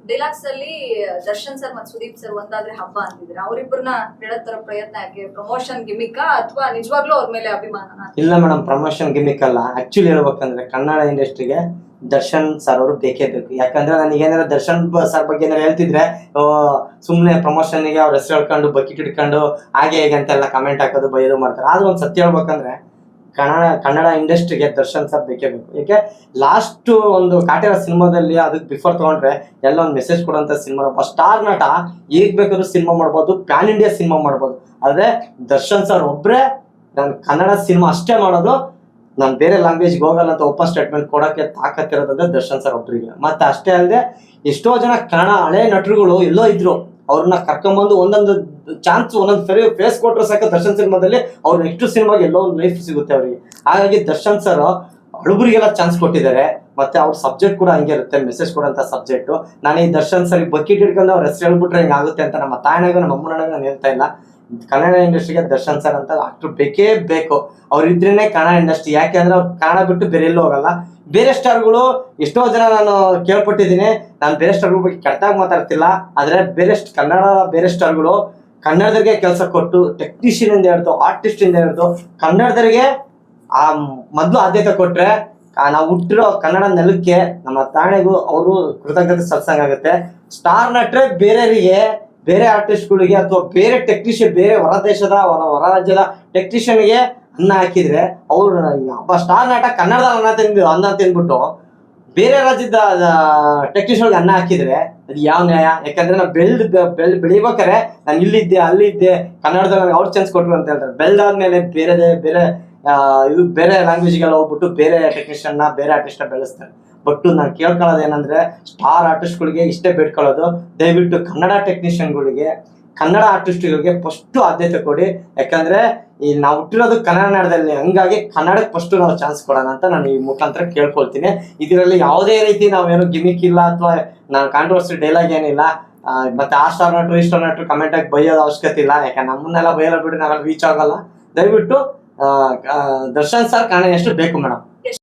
ಡಿಲಾಕ್ಸ್ ಅಲ್ಲಿ ದರ್ಶನ್ ಸರ್ ಮತ್ತು ಸುದೀಪ್ ಸರ್ ಒಂದಾದ್ರೆ ಹಬ್ಬ ಅಂತಿದ್ರೆ ಅವರಿಬ್ಬರನ್ನ ಹೇಳತ್ತರ ಪ್ರಯತ್ನ ಯಾಕೆ? ಪ್ರಮೋಷನ್ ಗಿಮಿಕ್ ಅಥವಾ ನಿಜವಾಗ್ಲೂ ಅವ್ರ ಮೇಲೆ ಅಭಿಮಾನ? ಇಲ್ಲ ಮೇಡಮ್, ಪ್ರಮೋಷನ್ ಗಿಮಿಕ್ ಅಲ್ಲ. ಆಕ್ಚುಲಿ ಹೇಳ್ಬೇಕಂದ್ರೆ ಕನ್ನಡ ಇಂಡಸ್ಟ್ರಿಗೆ ದರ್ಶನ್ ಸರ್ ಅವರು ಬೇಕೇ ಬೇಕು. ಯಾಕಂದ್ರೆ ನನಗೇನಾರ ದರ್ಶನ್ ಸರ್ ಬಗ್ಗೆ ಏನಾರು ಹೇಳ್ತಿದ್ರೆ ಸುಮ್ಮನೆ ಪ್ರಮೋಷನ್ಗೆ ಅವ್ರ ಹೆಸರು ಹೇಳ್ಕೊಂಡು ಬಕೆಟ್ ಇಟ್ಕೊಂಡು ಹಾಗೆ ಹೇಗೆ ಅಂತೆಲ್ಲ ಕಮೆಂಟ್ ಹಾಕೋದು ಬೈಯೋದು ಮಾಡ್ತಾರೆ. ಆದ್ರೆ ಒಂದು ಸತ್ಯ ಹೇಳ್ಬೇಕಂದ್ರೆ ಕನ್ನಡ ಇಂಡಸ್ಟ್ರಿಗೆ ದರ್ಶನ್ ಸರ್ ಬೇಕೇ ಬೇಕು. ಯಾಕೆ ಲಾಸ್ಟ್ ಒಂದು ಕಾಟೇರ ಸಿನಿಮಾದಲ್ಲಿ ಅದಕ್ಕೆ ಬಿಫೋರ್ ತಗೊಂಡ್ರೆ ಎಲ್ಲ ಒಂದು ಮೆಸೇಜ್ ಕೊಡುವಂತ ಸಿನಿಮಾ. ಒಬ್ಬ ಸ್ಟಾರ್ ನಟ ಹೇಗ್ ಬೇಕಾದ್ರೂ ಸಿನಿಮಾ ಮಾಡ್ಬೋದು, ಪ್ಯಾನ್ ಇಂಡಿಯಾ ಸಿನಿಮಾ ಮಾಡ್ಬೋದು. ಆದ್ರೆ ದರ್ಶನ್ ಸರ್ ಒಬ್ರೆ ನಾನು ಕನ್ನಡ ಸಿನಿಮಾ ಅಷ್ಟೇ ಮಾಡೋದು, ನಾನು ಬೇರೆ ಲ್ಯಾಂಗ್ವೇಜ್ಗೆ ಹೋಗಲ್ಲ ಅಂತ ಓಪನ್ ಸ್ಟೇಟ್ಮೆಂಟ್ ಕೊಡೋಕ್ಕೆ ತಾಕತ್ತಿರೋದಂದ್ರೆ ದರ್ಶನ್ ಸರ್ ಒಬ್ರಿಗೆ. ಮತ್ತೆ ಅಷ್ಟೇ ಅಲ್ಲದೆ ಎಷ್ಟೋ ಜನ ಕನ್ನಡ ಹಳೆ ನಟರುಗಳು ಎಲ್ಲೋ ಇದ್ರು, ಅವ್ರನ್ನ ಕರ್ಕೊಂಬಂದು ಒಂದೊಂದು ಚಾನ್ಸ್ ಒಂದೊಂದು ಫೇಸ್ ಕೊಟ್ಟರು ಸಾಕು ದರ್ಶನ್ ಸಿನಿಮಾದಲ್ಲಿ ಅವ್ರ ನೆಕ್ಸ್ಟ್ ಸಿನಿಮಾಗೆ ಎಲ್ಲೋ ಒಂದು ಲೈಫ್ ಸಿಗುತ್ತೆ ಅವ್ರಿಗೆ. ಹಾಗಾಗಿ ದರ್ಶನ್ ಸರ್ ಹಳುಬರಿಗೆಲ್ಲ ಚಾನ್ಸ್ ಕೊಟ್ಟಿದ್ದಾರೆ. ಮತ್ತೆ ಅವ್ರ ಸಬ್ಜೆಕ್ಟ್ ಕೂಡ ಹಂಗೆ ಇರುತ್ತೆ, ಮೆಸೇಜ್ ಕೊಡೋಂಥ ಸಬ್ಜೆಕ್ಟು. ನಾನು ಈ ದರ್ಶನ್ ಸರ್ ಬಕೆಟ್ ಹಿಡ್ಕೊಂಡು ಅವ್ರ ಹೆಸರು ಹೇಳ್ಬಿಟ್ರೆ ಹಿಂಗೆ ಆಗುತ್ತೆ ಅಂತ ನಮ್ಮ ತಾಯನಾಗ ನಮ್ಮ ಅಮ್ಮನಾಗ ನಾನು ಹೇಳ್ತಾ ಇಲ್ಲ. ಕನ್ನಡ ಇಂಡಸ್ಟ್ರಿಗೆ ದರ್ಶನ್ ಸರ್ ಅಂತ ಆಕ್ಟರ್ ಬೇಕೇ ಬೇಕು. ಅವ್ರಿದ್ರೇನೆ ಕನ್ನಡ ಇಂಡಸ್ಟ್ರಿ. ಯಾಕೆ ಅಂದ್ರೆ ಅವ್ರು ಕನ್ನಡ ಬಿಟ್ಟು ಬೇರೆ ಎಲ್ಲೂ ಹೋಗಲ್ಲ. ಬೇರೆ ಸ್ಟಾರ್ಗಳು ಎಷ್ಟೋ ಜನ ನಾನು ಕೇಳ್ಪಟ್ಟಿದ್ದೀನಿ, ನಾನು ಬೇರೆ ಸ್ಟಾರ್ಗಳ ಬಗ್ಗೆ ಕೆಟ್ಟಾಗಿ ಮಾತಾಡ್ತಿಲ್ಲ. ಆದ್ರೆ ಕನ್ನಡ ಬೇರೆ ಸ್ಟಾರ್ಗಳು ಕನ್ನಡದವ್ರಿಗೆ ಕೆಲಸ ಕೊಟ್ಟು ಟೆಕ್ನಿಷಿಯನ್ ಇಂದ ಹಿಡಿದು ಆರ್ಟಿಸ್ಟ್ ಇಂದ ಹಿಡಿದು ಕನ್ನಡದವರಿಗೆ ಆ ಮೊದಲು ಆದ್ಯತೆ ಕೊಟ್ರೆ ನಾವು ಹುಟ್ಟಿರೋ ಕನ್ನಡ ನೆಲಕ್ಕೆ ನಮ್ಮ ತಾಣೆಗೂ ಅವರು ಕೃತಜ್ಞತೆ ಸತ್ಸಂಗಾಗುತ್ತೆ. ಸ್ಟಾರ್ ನಟ್ರೆ ಬೇರೆಯವರಿಗೆ, ಬೇರೆ ಆರ್ಟಿಸ್ಟ್ಗಳಿಗೆ ಅಥವಾ ಬೇರೆ ಟೆಕ್ನಿಷಿಯನ್, ಬೇರೆ ಹೊರ ರಾಜ್ಯದ ಟೆಕ್ನಿಷಿಯನ್ಗೆ ಅನ್ನ ಹಾಕಿದ್ರೆ ಅವ್ರು ಒಬ್ಬ ಸ್ಟಾರ್ ನಟ ಕನ್ನಡದಲ್ಲಿ ಅನ್ನ ತಿಂದ್ಬಿಟ್ಟು ಬೇರೆ ರಾಜ್ಯದ ಟೆಕ್ನಿಷಿಯನ್ಗೆ ಅನ್ನ ಹಾಕಿದ್ರೆ ಅದು ಯಾವ ನ್ಯಾಯ? ಯಾಕಂದ್ರೆ ನಾವು ಬೆಳಿಬೇಕಾರೆ ನಾನು ಇಲ್ಲಿದ್ದೆ ಅಲ್ಲಿದ್ದೆ ಕನ್ನಡದಲ್ಲಿ ಅವ್ರು ಚಾನ್ಸ್ ಕೊಟ್ರು ಅಂತ ಹೇಳ್ತಾರೆ. ಬೆಳೆದಾದ್ಮೇಲೆ ಬೇರೆ ಲ್ಯಾಂಗ್ವೇಜ್ಗೆಲ್ಲ ಹೋಗ್ಬಿಟ್ಟು ಬೇರೆ ಟೆಕ್ನಿಷಿಯನ್ನ ಬೇರೆ ಆರ್ಟಿಸ್ಟ್ನ ಬೆಳೆಸ್ತಾರೆ. ಬಟ್ ನಾನು ಕೇಳ್ಕೊಳ್ಳೋದು ಏನಂದ್ರೆ ಸ್ಟಾರ್ ಆರ್ಟಿಸ್ಟ್ಗಳಿಗೆ ಇಷ್ಟೇ ಬೇಡ್ಕೊಳ್ಳೋದು, ದಯವಿಟ್ಟು ಕನ್ನಡ ಟೆಕ್ನಿಷಿಯನ್ಗಳಿಗೆ, ಕನ್ನಡ ಆರ್ಟಿಸ್ಟ್ಗಳಿಗೆ ಫಸ್ಟ್ ಆದ್ಯತೆ ಕೊಡಿ. ಯಾಕಂದ್ರೆ ಈ ನಾವು ಹುಟ್ಟಿರೋದು ಕನ್ನಡ ನಾಡದಲ್ಲಿ, ಹಂಗಾಗಿ ಕನ್ನಡಕ್ಕೆ ಫಸ್ಟ್ ನಾವು ಚಾನ್ಸ್ ಕೊಡೋಣ ಅಂತ ನಾನು ಈ ಮುಖಾಂತರ ಕೇಳ್ಕೊಳ್ತೀನಿ. ಇದರಲ್ಲಿ ಯಾವುದೇ ರೀತಿ ನಾವೇನು ಗಿಮಿಕ್ ಇಲ್ಲ ಅಥವಾ ನಾನು ಕಾಂಟ್ರವರ್ಸಿ ಡೈಲಾಗ್ ಏನಿಲ್ಲ. ಮತ್ತೆ ಆ ಸ್ಟಾರ್ ನಟರು ಈ ಸ್ಟಾರ್ ನಟರು ಕಮೆಂಟ್ ಆಗಿ ಬೈಯೋದು ಅವಶ್ಯಕತೆ ಇಲ್ಲ. ಯಾಕಂದ್ರೆ ನಮ್ಮನ್ನೆಲ್ಲ ಬೈಯಲ್ಲ ಬಿಟ್ಟು ನಾವೆಲ್ಲ ರೀಚ್ ಆಗಲ್ಲ. ದಯವಿಟ್ಟು ದರ್ಶನ್ ಸರ್ ಕನ್ನಡ ಎಷ್ಟು ಬೇಕು ಮೇಡಮ್.